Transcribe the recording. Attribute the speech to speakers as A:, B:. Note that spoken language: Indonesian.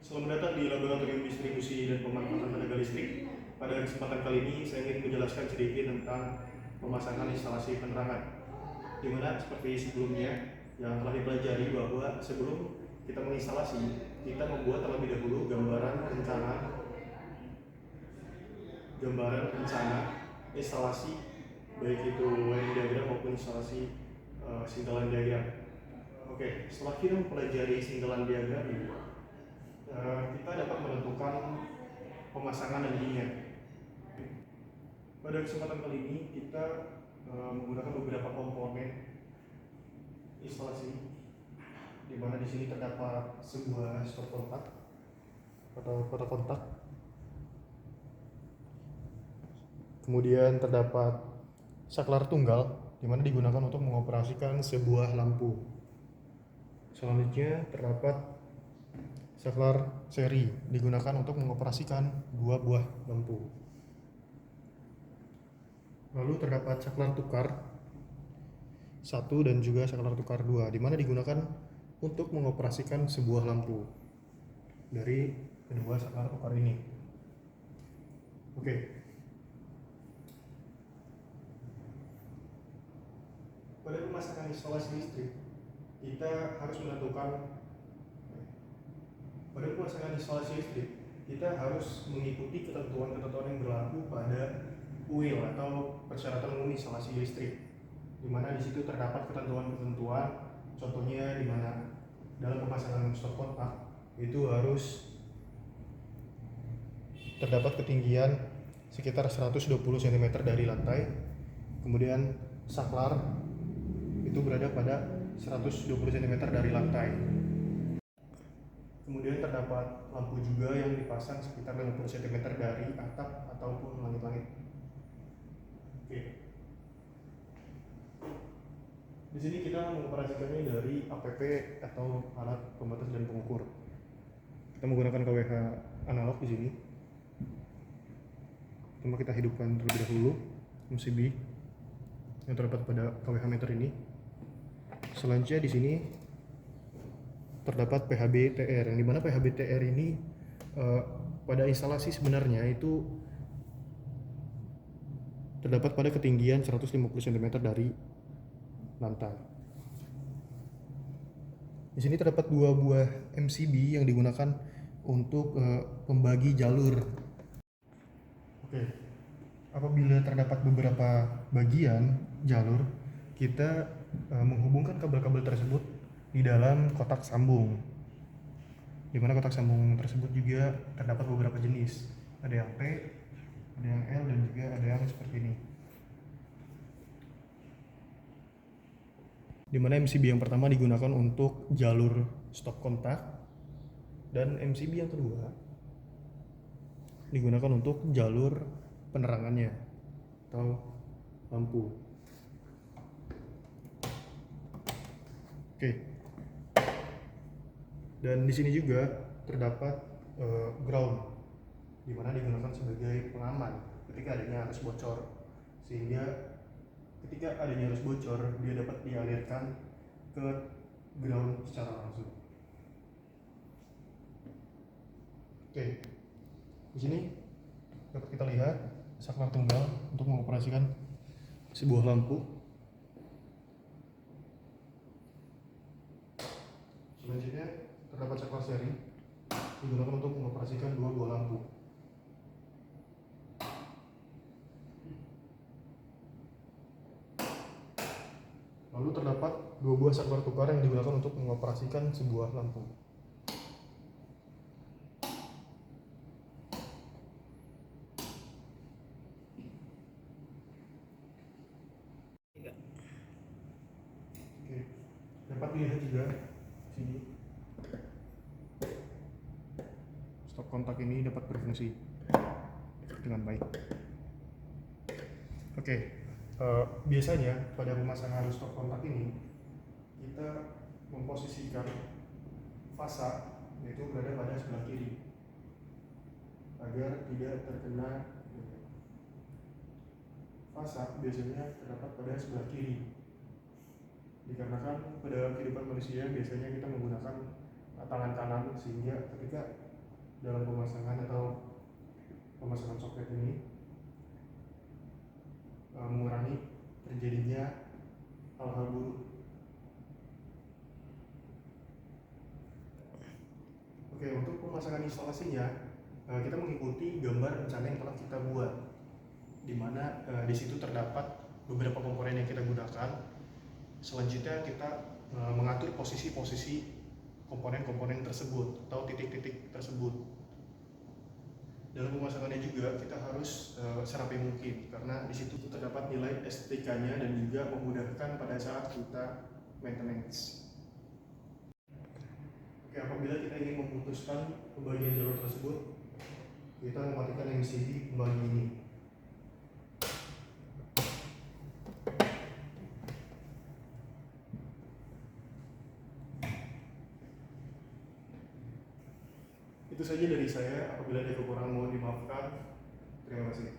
A: Selamat datang di Laboratorium Distribusi dan Pemanfaatan Tenaga Listrik. Pada kesempatan kali ini, saya ingin menjelaskan sedikit tentang pemasangan instalasi penerangan. Di mana seperti sebelumnya yang telah dipelajari bahwa sebelum kita menginstalasi, kita membuat terlebih dahulu gambaran rencana instalasi, baik itu wiring diagram maupun instalasi singgalan diagram. Oke, setelah kita mempelajari singgalan diagram ini, kita dapat menentukan pemasangan nantinya. Pada kesempatan kali ini kita menggunakan beberapa komponen instalasi, di mana di sini terdapat sebuah stop kontak atau kotak kontak. Kemudian terdapat saklar tunggal, di mana digunakan untuk mengoperasikan sebuah lampu. Selanjutnya terdapat saklar seri, digunakan untuk mengoperasikan dua buah lampu. Lalu terdapat saklar tukar 1 dan juga saklar tukar 2, di mana digunakan untuk mengoperasikan sebuah lampu dari kedua saklar tukar ini. Oke. Pada pemasangan instalasi listrik, kita harus mengikuti ketentuan-ketentuan yang berlaku pada UIL atau persyaratan umum instalasi listrik, di mana di situ terdapat ketentuan-ketentuan. Contohnya di mana dalam pemasangan stop kontak itu harus terdapat ketinggian sekitar 120 cm dari lantai. Kemudian saklar itu berada pada 120 cm dari lantai. Kemudian terdapat lampu juga yang dipasang sekitar 50 cm dari atap ataupun langit-langit. Oke. Di sini kita mengoperasikannya dari APP atau alat pembatas dan pengukur. Kita menggunakan KWH analog di sini. Pertama kita hidupkan terlebih dahulu MCB yang terdapat pada KWH meter ini. Selanjutnya di sini terdapat PHB TR, yang dimana PHB TR ini pada instalasi sebenarnya itu terdapat pada ketinggian 150 cm dari lantai. Di sini terdapat dua buah MCB yang digunakan untuk pembagi jalur. Oke. Apabila terdapat beberapa bagian jalur, kita menghubungkan kabel-kabel tersebut di dalam kotak sambung, di mana kotak sambung tersebut juga terdapat beberapa jenis. Ada yang T, ada yang L, dan juga ada yang seperti ini. Di mana MCB yang pertama digunakan untuk jalur stop kontak, dan MCB yang kedua digunakan untuk jalur penerangannya atau lampu. Oke. Dan di sini juga terdapat ground, di mana digunakan sebagai pengaman ketika adanya arus bocor, sehingga ketika adanya arus bocor dia dapat dialirkan ke ground secara langsung. Oke. Di sini dapat kita lihat saklar tunggal untuk mengoperasikan sebuah lampu. Selanjutnya terdapat saklar seri digunakan untuk mengoperasikan dua buah lampu. Lalu terdapat dua buah saklar tukar yang digunakan untuk mengoperasikan sebuah lampu. Oke. Dapat dilihat juga sini stop kontak ini dapat berfungsi dengan baik. Oke. Biasanya pada pemasangan stop kontak ini kita memposisikan fasa yaitu berada pada sebelah kiri agar tidak terkena. Fasa biasanya terdapat pada sebelah kiri, dikarenakan pada kehidupan manusia biasanya kita menggunakan tangan kanan, sehingga ketika dalam pemasangan soket ini, mengurangi terjadinya hal-hal buruk. Oke, untuk pemasangan instalasinya kita mengikuti gambar rencana yang telah kita buat, di mana di situ terdapat beberapa komponen yang kita gunakan. Selanjutnya kita mengatur posisi-posisi komponen-komponen tersebut atau titik-titik tersebut. Dalam pemasangannya juga kita harus serapi mungkin, karena di situ terdapat nilai estetikanya dan juga memudahkan pada saat kita maintenance. Oke, apabila kita ingin memutuskan pembagian jalur tersebut, kita mematikan MCB pembagi ini. Itu saja dari saya. Apabila ada kekurangan mohon dimaafkan. Terima kasih.